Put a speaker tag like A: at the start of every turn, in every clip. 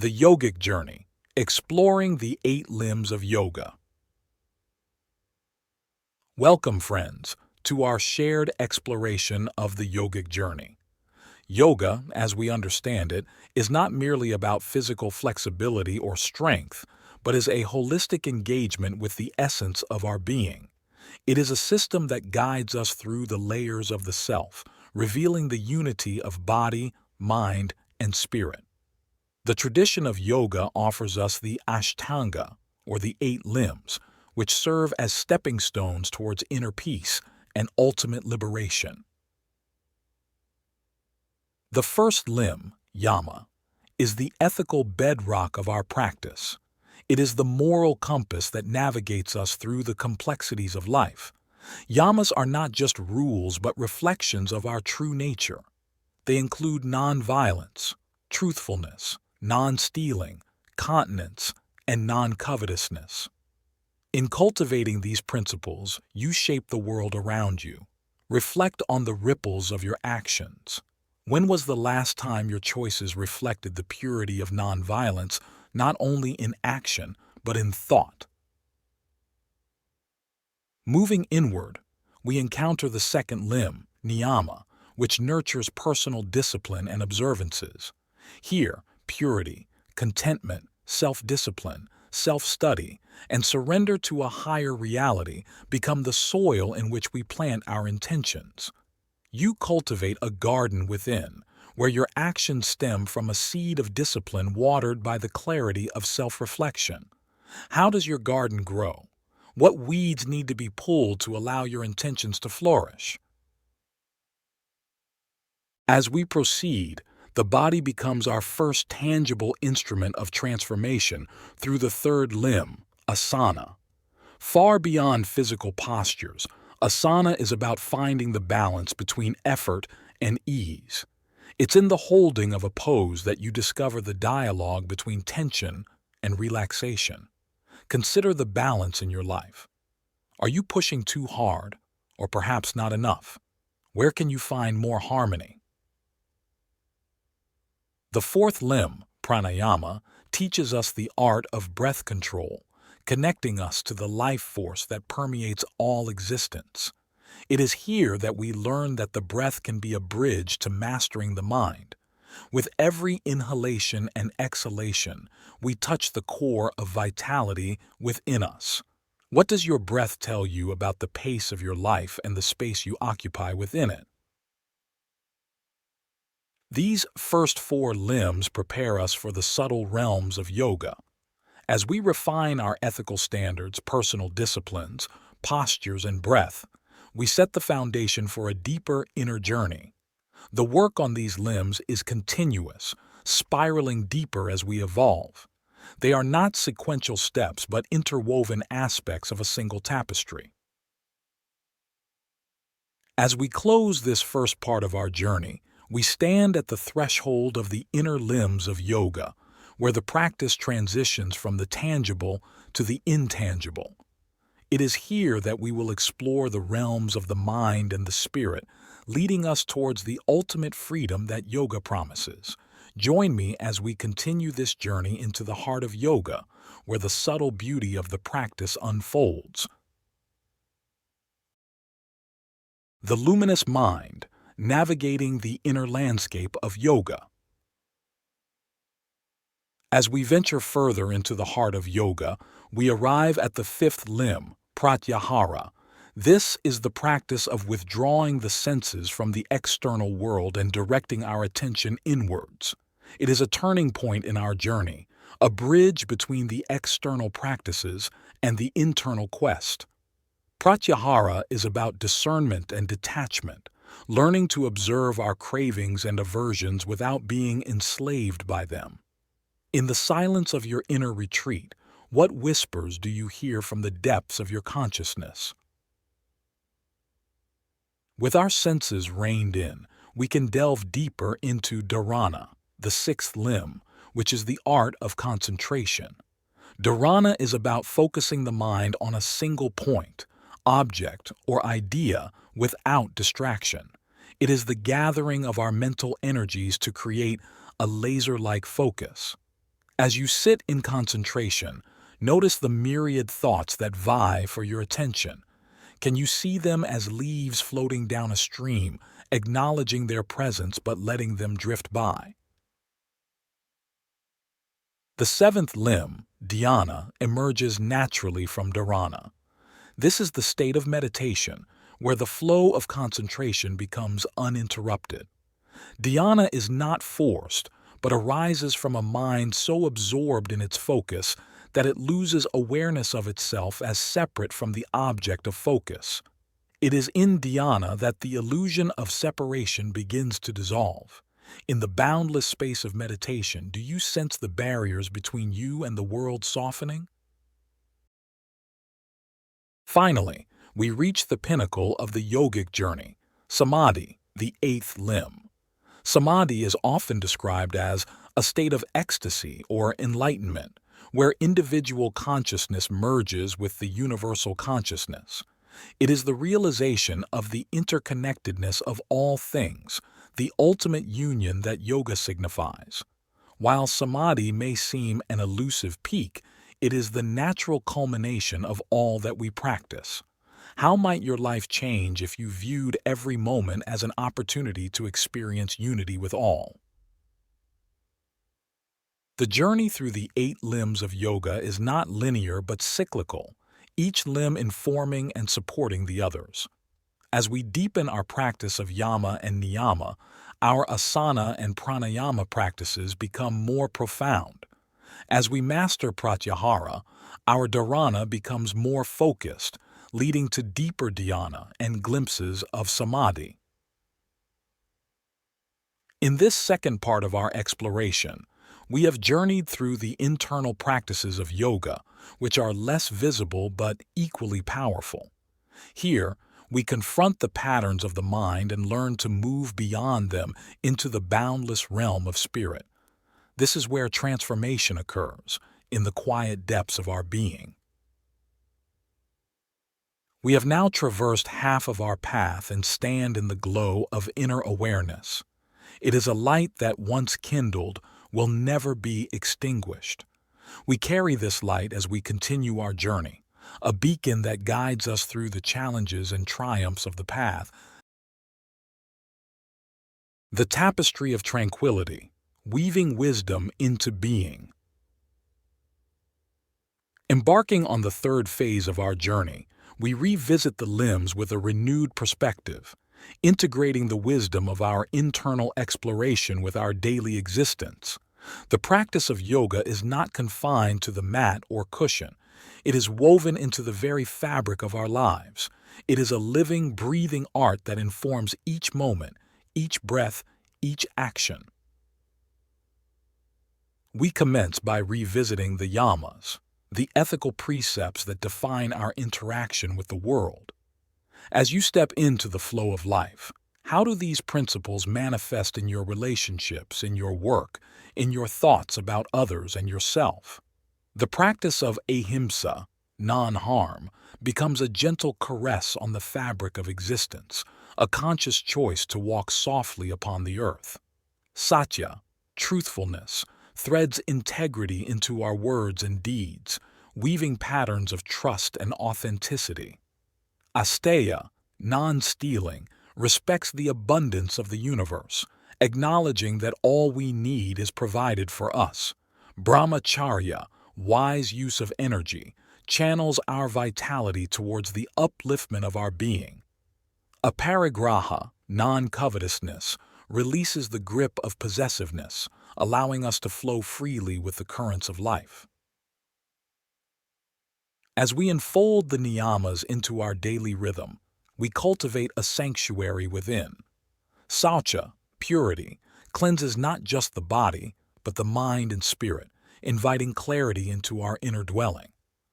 A: The Yogic Journey, exploring the 8 limbs of yoga. Welcome, friends, to our shared exploration of the yogic journey. Yoga, as we understand it, is not merely about physical flexibility or strength, but is a holistic engagement with the essence of our being. It is a system that guides us through the layers of the self, revealing the unity of body, mind, and spirit. The tradition of yoga offers us the Ashtanga, or the 8 limbs, which serve as stepping stones towards inner peace and ultimate liberation. The first limb, yama, is the ethical bedrock of our practice. It is the moral compass that navigates us through the complexities of life. Yamas are not just rules but reflections of our true nature. They include non-violence, truthfulness, non-stealing, continence, and non-covetousness. In cultivating these principles, you shape the world around you. Reflect on the ripples of your actions. When was the last time your choices reflected the purity of non-violence, not only in action, but in thought? Moving inward, we encounter the second limb, niyama, which nurtures personal discipline and observances. Here, purity, contentment, self-discipline, self-study, and surrender to a higher reality become the soil in which we plant our intentions. You cultivate a garden within, where your actions stem from a seed of discipline watered by the clarity of self-reflection. How does your garden grow? What weeds need to be pulled to allow your intentions to flourish? As we proceed, the body becomes our first tangible instrument of transformation through the third limb, asana. Far beyond physical postures, asana is about finding the balance between effort and ease. It's in the holding of a pose that you discover the dialogue between tension and relaxation. Consider the balance in your life. Are you pushing too hard, or perhaps not enough? Where can you find more harmony? The fourth limb, pranayama, teaches us the art of breath control, connecting us to the life force that permeates all existence. It is here that we learn that the breath can be a bridge to mastering the mind. With every inhalation and exhalation, we touch the core of vitality within us. What does your breath tell you about the pace of your life and the space you occupy within it? These first 4 limbs prepare us for the subtle realms of yoga. As we refine our ethical standards, personal disciplines, postures, and breath, we set the foundation for a deeper inner journey. The work on these limbs is continuous, spiraling deeper as we evolve. They are not sequential steps but interwoven aspects of a single tapestry. As we close this first part of our journey, we stand at the threshold of the inner limbs of yoga, where the practice transitions from the tangible to the intangible. It is here that we will explore the realms of the mind and the spirit, leading us towards the ultimate freedom that yoga promises. Join me as we continue this journey into the heart of yoga, where the subtle beauty of the practice unfolds. The luminous mind, navigating the inner landscape of yoga. As we venture further into the heart of yoga, we arrive at the 5th limb, pratyahara. This is the practice of withdrawing the senses from the external world and directing our attention inwards. It is a turning point in our journey, a bridge between the external practices and the internal quest. Pratyahara is about discernment and detachment, learning to observe our cravings and aversions without being enslaved by them. In the silence of your inner retreat, what whispers do you hear from the depths of your consciousness? With our senses reined in, we can delve deeper into dharana, the 6th limb, which is the art of concentration. Dharana is about focusing the mind on a single point, object, or idea without distraction. It is the gathering of our mental energies to create a laser-like focus. As you sit in concentration, notice the myriad thoughts that vie for your attention. Can you see them as leaves floating down a stream, acknowledging their presence but letting them drift by? The seventh limb, dhyana, emerges naturally from dharana. This is the state of meditation where the flow of concentration becomes uninterrupted. Dhyana is not forced, but arises from a mind so absorbed in its focus that it loses awareness of itself as separate from the object of focus. It is in dhyana that the illusion of separation begins to dissolve. In the boundless space of meditation, do you sense the barriers between you and the world softening? Finally, we reach the pinnacle of the yogic journey, samadhi, the eighth limb. Samadhi is often described as a state of ecstasy or enlightenment, where individual consciousness merges with the universal consciousness. It is the realization of the interconnectedness of all things, the ultimate union that yoga signifies. While samadhi may seem an elusive peak, it is the natural culmination of all that we practice. How might your life change if you viewed every moment as an opportunity to experience unity with all? The journey through the eight limbs of yoga is not linear but cyclical, each limb informing and supporting the others. As we deepen our practice of yama and niyama, our asana and pranayama practices become more profound. As we master pratyahara, our dharana becomes more focused, leading to deeper dhyana and glimpses of samadhi. In this second part of our exploration, we have journeyed through the internal practices of yoga, which are less visible but equally powerful. Here, we confront the patterns of the mind and learn to move beyond them into the boundless realm of spirit. This is where transformation occurs, in the quiet depths of our being. We have now traversed half of our path and stand in the glow of inner awareness. It is a light that, once kindled, will never be extinguished. We carry this light as we continue our journey, a beacon that guides us through the challenges and triumphs of the path. The tapestry of tranquility, weaving wisdom into being. Embarking on the third phase of our journey, we revisit the limbs with a renewed perspective, integrating the wisdom of our internal exploration with our daily existence. The practice of yoga is not confined to the mat or cushion. It is woven into the very fabric of our lives. It is a living, breathing art that informs each moment, each breath, each action. We commence by revisiting the yamas, the ethical precepts that define our interaction with the world. As you step into the flow of life, how do these principles manifest in your relationships, in your work, in your thoughts about others and yourself? The practice of ahimsa, non-harm, becomes a gentle caress on the fabric of existence, a conscious choice to walk softly upon the earth. Satya, truthfulness, threads integrity into our words and deeds, weaving patterns of trust and authenticity. Asteya, non-stealing, respects the abundance of the universe, acknowledging that all we need is provided for us. Brahmacharya, wise use of energy, channels our vitality towards the upliftment of our being. Aparigraha, non-covetousness, releases the grip of possessiveness, allowing us to flow freely with the currents of life. As we unfold the niyamas into our daily rhythm, we cultivate a sanctuary within. Saucha, purity, cleanses not just the body, but the mind and spirit, inviting clarity into our inner dwelling.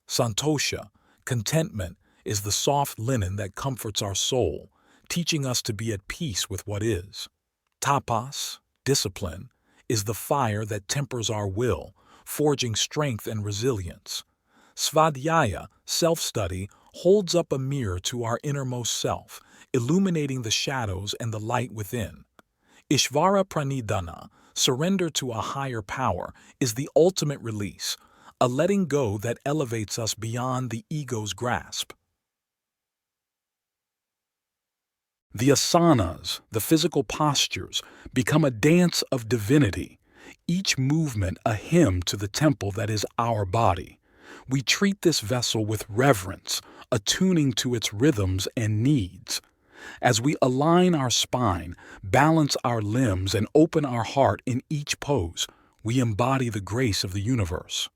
A: Santosha, contentment, is the soft linen that comforts our soul, teaching us to be at peace with what is. Tapas, discipline, is the fire that tempers our will, forging strength and resilience. Svadhyaya, self-study, holds up a mirror to our innermost self, illuminating the shadows and the light within. Ishvara pranidhana, surrender to a higher power, is the ultimate release, a letting go that elevates us beyond the ego's grasp. The asanas, the physical postures, become a dance of divinity, each movement a hymn to the temple that is our body. We treat this vessel with reverence, attuning to its rhythms and needs. As we align our spine, balance our limbs, and open our heart in each pose, we embody the grace of the universe.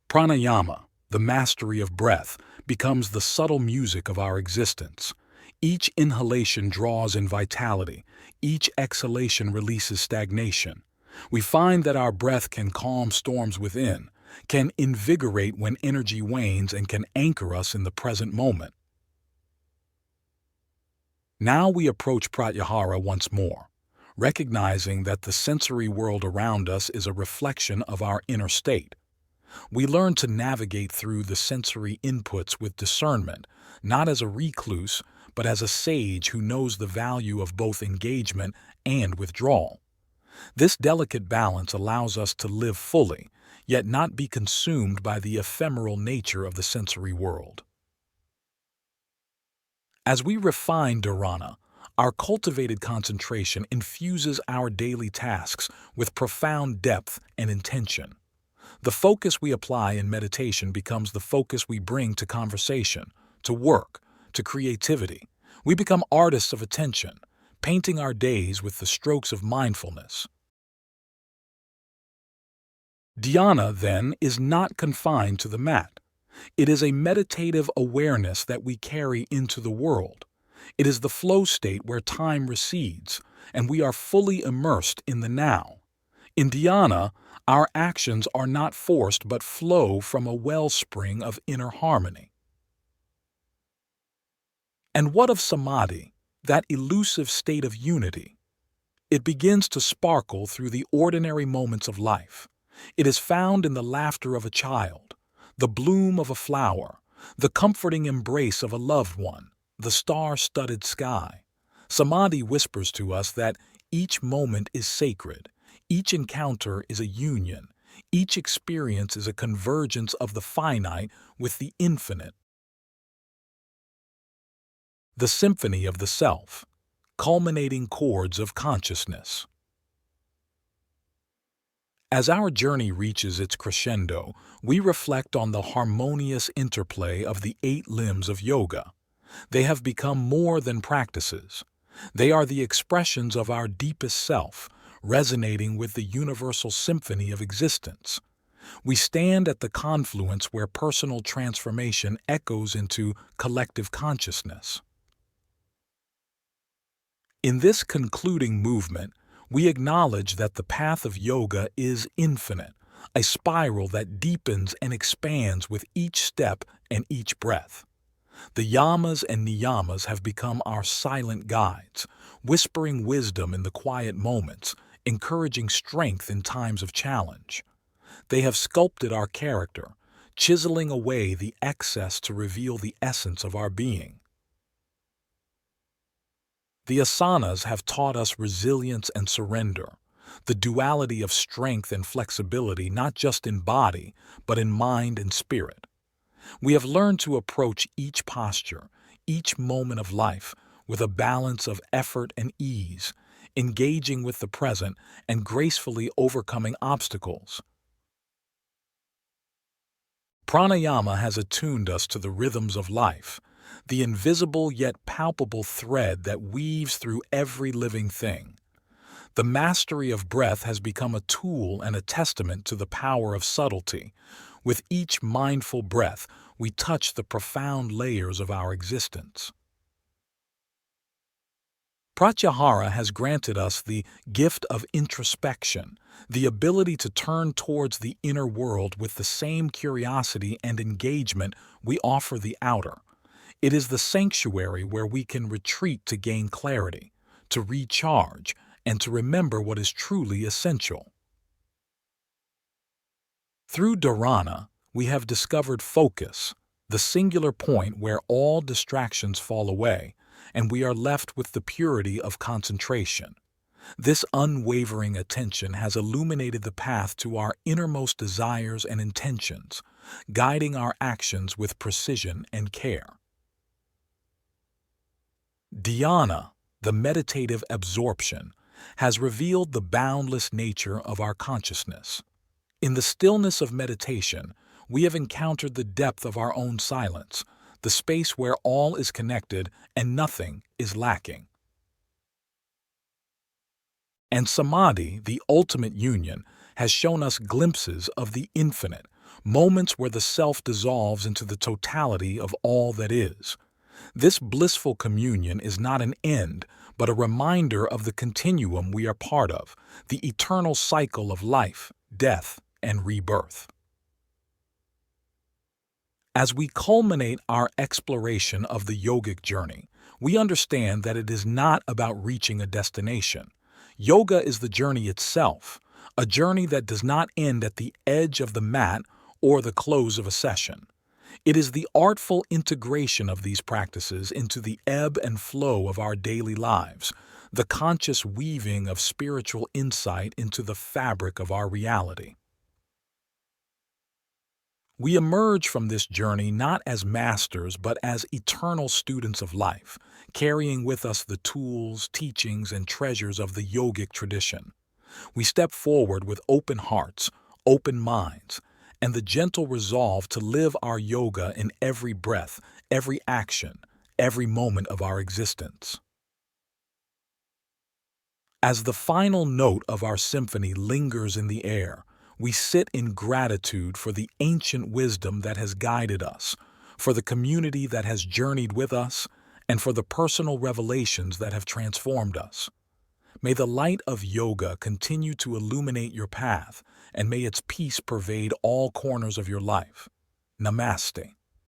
A: Pranayama, the mastery of breath, becomes the subtle music of our existence. Each inhalation draws in vitality, each exhalation releases stagnation. We find that our breath can calm storms within, can invigorate when energy wanes, and can anchor us in the present moment. Now we approach pratyahara once more, recognizing that the sensory world around us is a reflection of our inner state. We learn to navigate through the sensory inputs with discernment, not as a recluse, but as a sage who knows the value of both engagement and withdrawal. This delicate balance allows us to live fully, yet not be consumed by the ephemeral nature of the sensory world. As we refine dharana, our cultivated concentration infuses our daily tasks with profound depth and intention. The focus we apply in meditation becomes the focus we bring to conversation, to work, to creativity. We become artists of attention, painting our days with the strokes of mindfulness. Dhyana, then, is not confined to the mat. It is a meditative awareness that we carry into the world. It is the flow state where time recedes, and we are fully immersed in the now. In dhyana, our actions are not forced but flow from a wellspring of inner harmony. And what of samadhi, that elusive state of unity? It begins to sparkle through the ordinary moments of life. It is found in the laughter of a child, the bloom of a flower, the comforting embrace of a loved one, the star-studded sky. Samadhi whispers to us that each moment is sacred, each encounter is a union, each experience is a convergence of the finite with the infinite. The symphony of the self, culminating chords of consciousness. As our journey reaches its crescendo, we reflect on the harmonious interplay of the 8 limbs of yoga. They have become more than practices. They are the expressions of our deepest self, resonating with the universal symphony of existence. We stand at the confluence where personal transformation echoes into collective consciousness. In this concluding movement, we acknowledge that the path of yoga is infinite, a spiral that deepens and expands with each step and each breath. The yamas and niyamas have become our silent guides, whispering wisdom in the quiet moments, encouraging strength in times of challenge. They have sculpted our character, chiseling away the excess to reveal the essence of our being. The asanas have taught us resilience and surrender, the duality of strength and flexibility not just in body, but in mind and spirit. We have learned to approach each posture, each moment of life, with a balance of effort and ease, engaging with the present and gracefully overcoming obstacles. Pranayama has attuned us to the rhythms of life, the invisible yet palpable thread that weaves through every living thing. The mastery of breath has become a tool and a testament to the power of subtlety. With each mindful breath, we touch the profound layers of our existence. Pratyahara has granted us the gift of introspection, the ability to turn towards the inner world with the same curiosity and engagement we offer the outer. It is the sanctuary where we can retreat to gain clarity, to recharge, and to remember what is truly essential. Through dharana, we have discovered focus, the singular point where all distractions fall away, and we are left with the purity of concentration. This unwavering attention has illuminated the path to our innermost desires and intentions, guiding our actions with precision and care. Dhyana, the meditative absorption, has revealed the boundless nature of our consciousness. In the stillness of meditation, we have encountered the depth of our own silence, the space where all is connected and nothing is lacking. And samadhi, the ultimate union, has shown us glimpses of the infinite, moments where the self dissolves into the totality of all that is. This blissful communion is not an end, but a reminder of the continuum we are part of, the eternal cycle of life, death, and rebirth. As we culminate our exploration of the yogic journey, we understand that it is not about reaching a destination. Yoga is the journey itself, a journey that does not end at the edge of the mat or the close of a session. It is the artful integration of these practices into the ebb and flow of our daily lives, the conscious weaving of spiritual insight into the fabric of our reality. We emerge from this journey not as masters but as eternal students of life, carrying with us the tools, teachings, and treasures of the yogic tradition. We step forward with open hearts, open minds, and the gentle resolve to live our yoga in every breath, every action, every moment of our existence. As the final note of our symphony lingers in the air, we sit in gratitude for the ancient wisdom that has guided us, for the community that has journeyed with us, and for the personal revelations that have transformed us. May the light of yoga continue to illuminate your path, and may its peace pervade all corners of your life. Namaste.